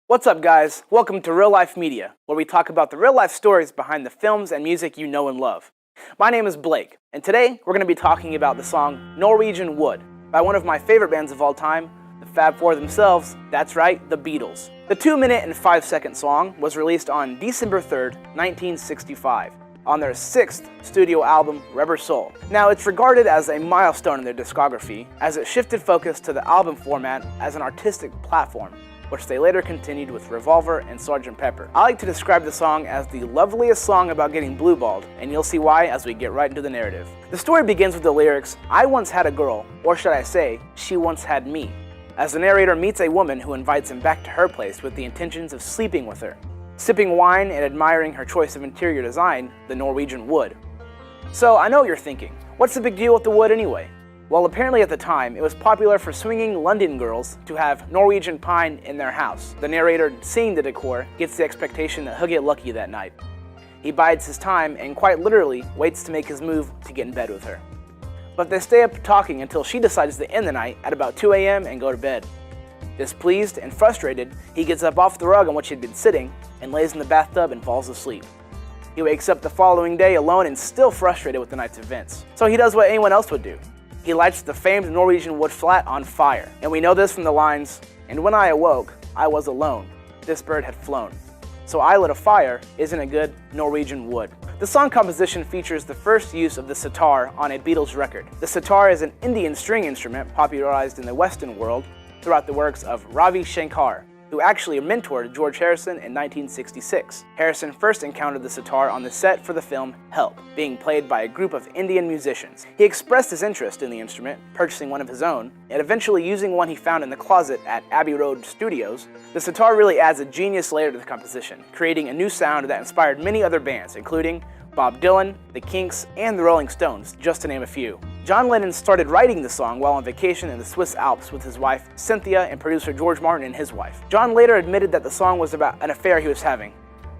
What's up, guys? Welcome to Real Life Media, where we talk about the real life stories behind the films and music you know and love. My name is Blake, and today we're going to be talking about the song Norwegian Wood by one of my favorite bands of all time, the Fab Four themselves, that's right, the Beatles. The 2-minute and 5-second song was released on December 3rd, 1965, on their 6th studio album, Rubber Soul. Now, it's regarded as a milestone in their discography, as it shifted focus to the album format as an artistic platform, which they later continued with Revolver and Sgt. Pepper. I like to describe the song as the loveliest song about getting blue-balled, and you'll see why as we get right into the narrative. The story begins with the lyrics, "I once had a girl, or should I say, she once had me," as the narrator meets a woman who invites him back to her place with the intentions of sleeping with her, sipping wine and admiring her choice of interior design, the Norwegian wood. So I know what you're thinking, what's the big deal with the wood anyway? Well, apparently at the time, it was popular for swinging London girls to have Norwegian pine in their house. The narrator, seeing the decor, gets the expectation that he'll get lucky that night. He bides his time and quite literally waits to make his move to get in bed with her. But they stay up talking until she decides to end the night at about 2 a.m. and go to bed. Displeased and frustrated, he gets up off the rug on which he'd been sitting and lays in the bathtub and falls asleep. He wakes up the following day alone and still frustrated with the night's events. So he does what anyone else would do. He lights the famed Norwegian wood flat on fire. And we know this from the lines, "And when I awoke, I was alone. This bird had flown. So I lit a fire, isn't it good, Norwegian wood." The song composition features the first use of the sitar on a Beatles record. The sitar is an Indian string instrument popularized in the Western world throughout the works of Ravi Shankar, who actually mentored George Harrison in 1966. Harrison first encountered the sitar on the set for the film Help, being played by a group of Indian musicians. He expressed his interest in the instrument, purchasing one of his own, and eventually using one he found in the closet at Abbey Road Studios. The sitar really adds a genius layer to the composition, creating a new sound that inspired many other bands, including Bob Dylan, the Kinks, and the Rolling Stones, just to name a few. John Lennon started writing the song while on vacation in the Swiss Alps with his wife Cynthia and producer George Martin and his wife. John later admitted that the song was about an affair he was having.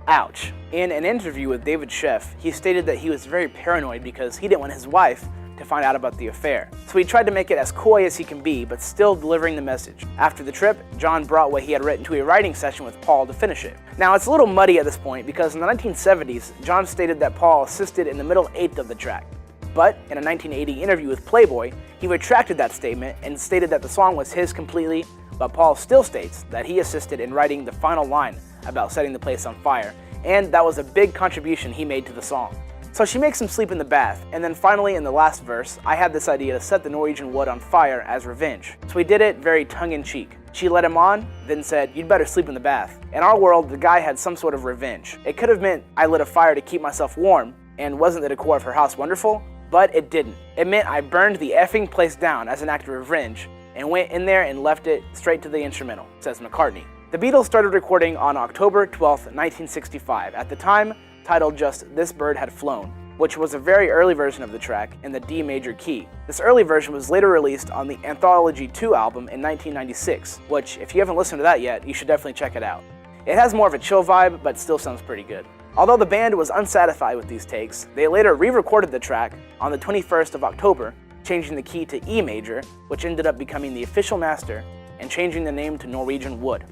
Ouch. In an interview with David Sheff, he stated that he was very paranoid because he didn't want his wife to find out about the affair. So he tried to make it as coy as he can be, but still delivering the message. After the trip, John brought what he had written to a writing session with Paul to finish it. Now, it's a little muddy at this point because in the 1970s, John stated that Paul assisted in the middle eighth of the track. But in a 1980 interview with Playboy, he retracted that statement and stated that the song was his completely, but Paul still states that he assisted in writing the final line about setting the place on fire, and that was a big contribution he made to the song. So she makes him sleep in the bath, and then finally in the last verse, I had this idea to set the Norwegian wood on fire as revenge. So he did it very tongue-in-cheek. She let him on, then said, "You'd better sleep in the bath." In our world, the guy had some sort of revenge. It could have meant I lit a fire to keep myself warm, and wasn't the decor of her house wonderful? But it didn't. It meant I burned the effing place down as an act of revenge, and went in there and left it straight to the instrumental, says McCartney. The Beatles started recording on October 12, 1965, at the time titled just "This Bird Had Flown," which was a very early version of the track in the D major key. This early version was later released on the Anthology 2 album in 1996, which, if you haven't listened to that yet, you should definitely check it out. It has more of a chill vibe, but still sounds pretty good. Although the band was unsatisfied with these takes, they later re-recorded the track on the 21st of October, changing the key to E major, which ended up becoming the official master, and changing the name to Norwegian Wood.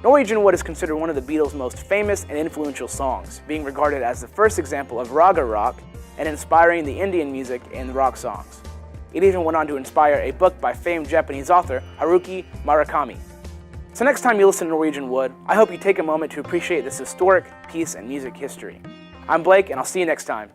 Norwegian Wood is considered one of the Beatles' most famous and influential songs, being regarded as the first example of raga rock and inspiring the Indian music in rock songs. It even went on to inspire a book by famed Japanese author Haruki Murakami. So next time you listen to Norwegian Wood, I hope you take a moment to appreciate this historic piece in music history. I'm Blake, and I'll see you next time.